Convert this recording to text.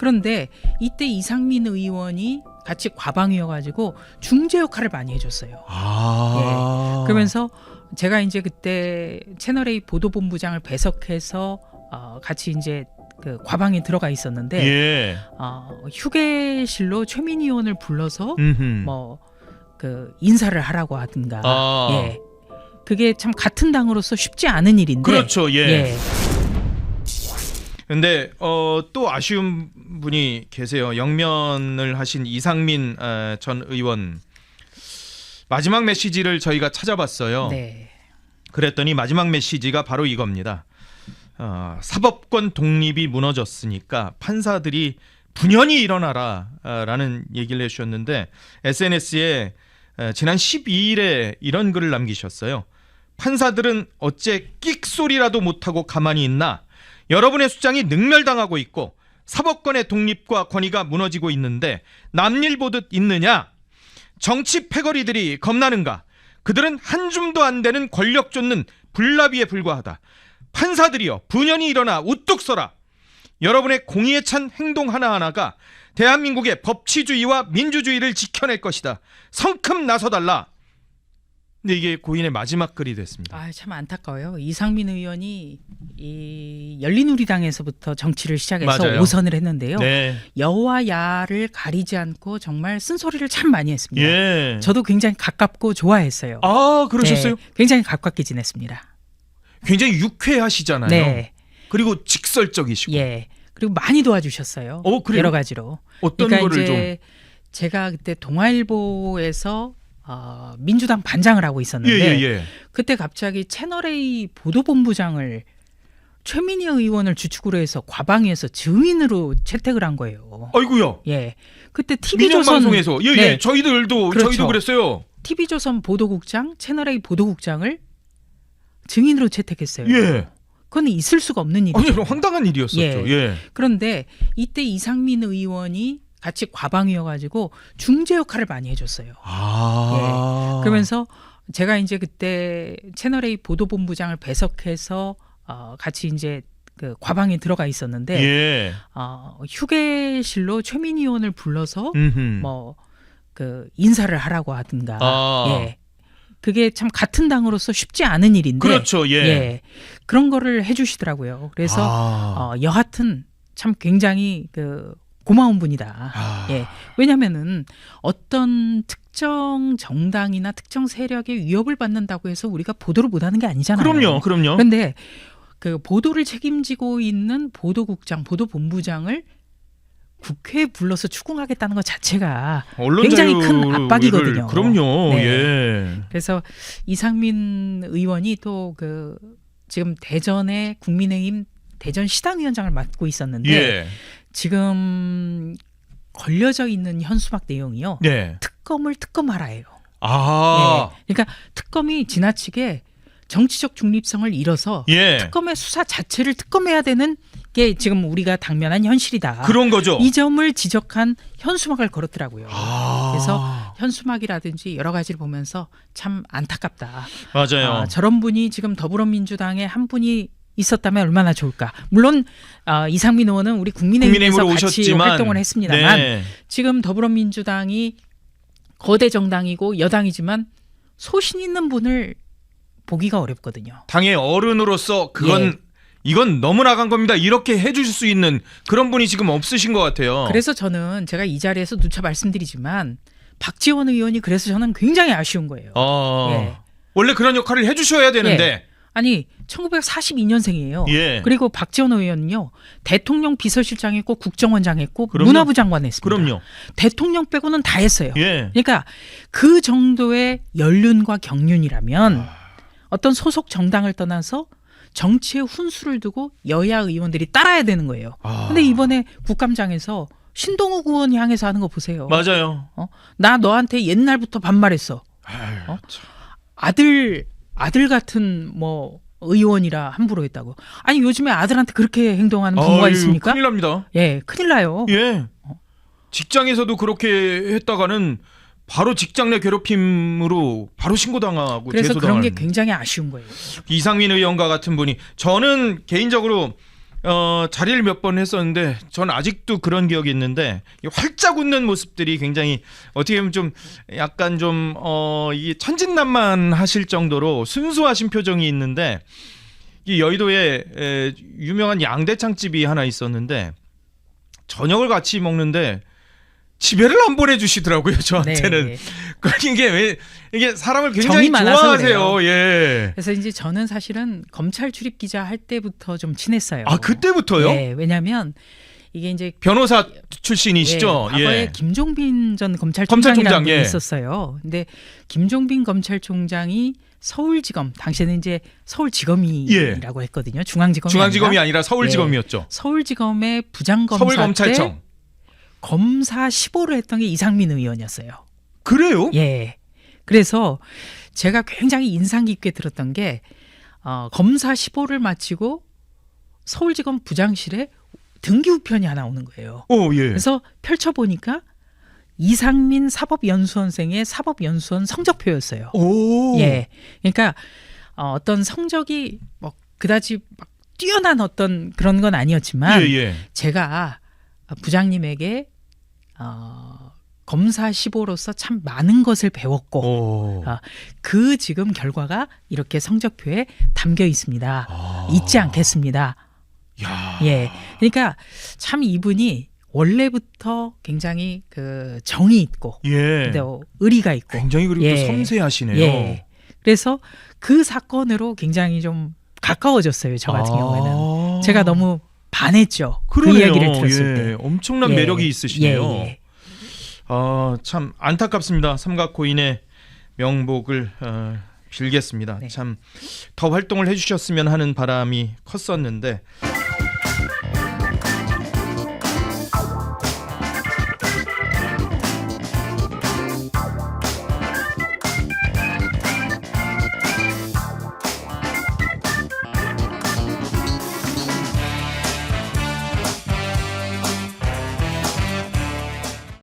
그런데 이때 이상민 의원이 같이 과방이어가지고 중재 역할을 많이 해줬어요. 예. 그러면서 제가 이제 그때 채널A 보도본부장을 배석해서 같이 이제 그 과방에 들어가 있었는데 예. 휴게실로 최민희 의원을 불러서 음흠. 뭐 그 인사를 하라고 하든가. 예. 그게 참 같은 당으로서 쉽지 않은 일인데. 그렇죠. 예. 예. 근데 또 아쉬운 분이 계세요. 영면을 하신 이상민 전 의원. 마지막 메시지를 저희가 찾아봤어요. 네. 그랬더니 마지막 메시지가 바로 이겁니다. 사법권 독립이 무너졌으니까 판사들이 분연히 일어나라라는 얘기를 해주셨는데 SNS에 지난 12일에 이런 글을 남기셨어요. 판사들은 어째 끽소리라도 못하고 가만히 있나? 여러분의 수장이 능멸당하고 있고 사법권의 독립과 권위가 무너지고 있는데 남일 보듯 있느냐? 정치 패거리들이 겁나는가? 그들은 한 줌도 안 되는 권력 쫓는 불나비에 불과하다. 판사들이여 분연히 일어나 우뚝 서라. 여러분의 공의에 찬 행동 하나하나가 대한민국의 법치주의와 민주주의를 지켜낼 것이다. 성큼 나서달라. 근데 이게 고인의 마지막 글이 됐습니다. 참 안타까워요. 이상민 의원이 이 열린우리당에서부터 정치를 시작해서 맞아요. 5선을 했는데요. 네. 여와 야를 가리지 않고 정말 쓴소리를 참 많이 했습니다. 예. 저도 굉장히 가깝고 좋아했어요. 그러셨어요? 네, 굉장히 가깝게 지냈습니다. 굉장히 유쾌하시잖아요. 네. 그리고 직설적이시고. 예. 그리고 많이 도와주셨어요. 그래요? 여러 가지로. 어떤 그러니까 거를 이제 제가 그때 동아일보에서 민주당 반장을 하고 있었는데 예. 그때 갑자기 채널A 보도본부장을 최민희 의원을 주축으로 해서 과방위에서 증인으로 채택을 한 거예요. 아이고야. 예. 그때 TV조선 민영방송에서 네. 저희도 그렇죠. 그랬어요. TV조선 보도국장, 채널A 보도국장을 증인으로 채택했어요. 예. 그건 있을 수가 없는 일이죠. 아니, 황당한 일이었었죠. 예. 그런데 이때 이상민 의원이 같이 과방이어가지고 중재 역할을 많이 해줬어요. 예. 그러면서 제가 이제 그때 채널A 보도본부장을 배석해서 같이 이제 그 과방에 들어가 있었는데 예. 휴게실로 최민희 의원을 불러서 뭐 그 인사를 하라고 하든가. 예. 그게 참 같은 당으로서 쉽지 않은 일인데. 그렇죠. 예. 그런 거를 해주시더라고요. 그래서 여하튼 참 굉장히 그 고마운 분이다. 예. 왜냐하면은 어떤 특정 정당이나 특정 세력의 위협을 받는다고 해서 우리가 보도를 못하는 게 아니잖아요. 그럼요. 그런데 그 보도를 책임지고 있는 보도국장, 보도본부장을 국회에 불러서 추궁하겠다는 것 자체가 굉장히 큰 압박이거든요. 그럼요. 네. 예. 그래서 이상민 의원이 또 그 지금 대전의 국민의힘 대전 시당위원장을 맡고 있었는데 예. 지금 걸려져 있는 현수막 내용이요. 네. 특검을 특검하라예요. 네. 그러니까 특검이 지나치게 정치적 중립성을 잃어서 예. 특검의 수사 자체를 특검해야 되는 게 지금 우리가 당면한 현실이다. 그런 거죠. 이 점을 지적한 현수막을 걸었더라고요. 그래서 현수막이라든지 여러 가지를 보면서 참 안타깝다. 맞아요. 저런 분이 지금 더불어민주당에 한 분이 있었다면 얼마나 좋을까. 물론 이상민 의원은 우리 국민의힘에서 같이 오셨지만, 활동을 했습니다만 네. 지금 더불어민주당이 거대 정당이고 여당이지만 소신 있는 분을 보기가 어렵거든요. 당의 어른으로서 이건 너무 나간 겁니다. 이렇게 해주실 수 있는 그런 분이 지금 없으신 것 같아요. 그래서 저는 제가 이 자리에서 누차 말씀드리지만 박지원 의원이 그래서 저는 굉장히 아쉬운 거예요. 원래 그런 역할을 해주셔야 되는데. 아니 1942년생이에요. 그리고 박지원 의원은요. 대통령 비서실장 했고 국정원장 했고 문화부 장관 했습니다. 그럼요. 대통령 빼고는 다 했어요. 예. 그러니까 그 정도의 연륜과 경륜이라면 어떤 소속 정당을 떠나서 정치의 훈수를 두고 여야 의원들이 따라야 되는 거예요. 근데 이번에 국감장에서 신동욱 의원 향해서 하는 거 보세요. 맞아요. 나 너한테 옛날부터 반말했어. 아들 같은 뭐 의원이라 함부로 했다고. 아니 요즘에 아들한테 그렇게 행동하는 부모가 있습니까? 큰일 납니다. 예, 큰일 나요. 예. 직장에서도 그렇게 했다가는 바로 직장 내 괴롭힘으로 바로 신고당하고 그래서 제소당하는. 그런 게 굉장히 아쉬운 거예요. 이상민 의원과 같은 분이 저는 개인적으로 자리를 몇 번 했었는데 전 아직도 그런 기억이 있는데 이 활짝 웃는 모습들이 굉장히 어떻게 보면 좀 약간 좀 이 천진난만하실 정도로 순수하신 표정이 있는데 이 여의도에 유명한 양대창 집이 하나 있었는데 저녁을 같이 먹는데 집에를 안 보내주시더라고요. 저한테는. 네. 이게 사람을 굉장히 정이 많아서 좋아하세요. 그래요. 예. 그래서 이제 저는 사실은 검찰 출입 기자 할 때부터 좀 친했어요. 아 그때부터요? 네, 왜냐하면 이게 이제 변호사 출신이시죠? 예, 과거에 예. 김종빈 전 검찰총장이라는 검찰총장, 분이 예. 있었어요. 근데 김종빈 검찰총장이 서울지검 당시에는 이제 서울지검이라고 했거든요. 중앙지검이 아니라 서울지검이었죠. 서울지검의 부장검사 서울검찰청. 때 검사 15를 했던 게 이상민 의원이었어요. 그래요? 예. 그래서 제가 굉장히 인상 깊게 들었던 게 검사 15를 마치고 서울지검 부장실에 등기우편이 하나 오는 거예요. 오, 예. 그래서 펼쳐보니까 이상민 사법연수원생의 사법연수원 성적표였어요. 오. 예. 그러니까 어떤 성적이 뭐 그다지 막 뛰어난 어떤 그런 건 아니었지만 예. 제가 부장님에게 검사 15로서 참 많은 것을 배웠고 오. 그 지금 결과가 이렇게 성적표에 담겨 있습니다. 잊지 않겠습니다. 야. 예. 그러니까 참 이분이 원래부터 굉장히 그 정이 있고 예. 또 의리가 있고 굉장히 그리고 또 예. 섬세하시네요. 예. 그래서 그 사건으로 굉장히 좀 가까워졌어요. 저 같은 경우에는. 제가 너무 반했죠. 그러네요. 그 이야기를 들었을 예. 때. 엄청난 예. 매력이 있으시네요. 예. 참 안타깝습니다. 삼각고인의 명복을 빌겠습니다. 네. 참 더 활동을 해주셨으면 하는 바람이 컸었는데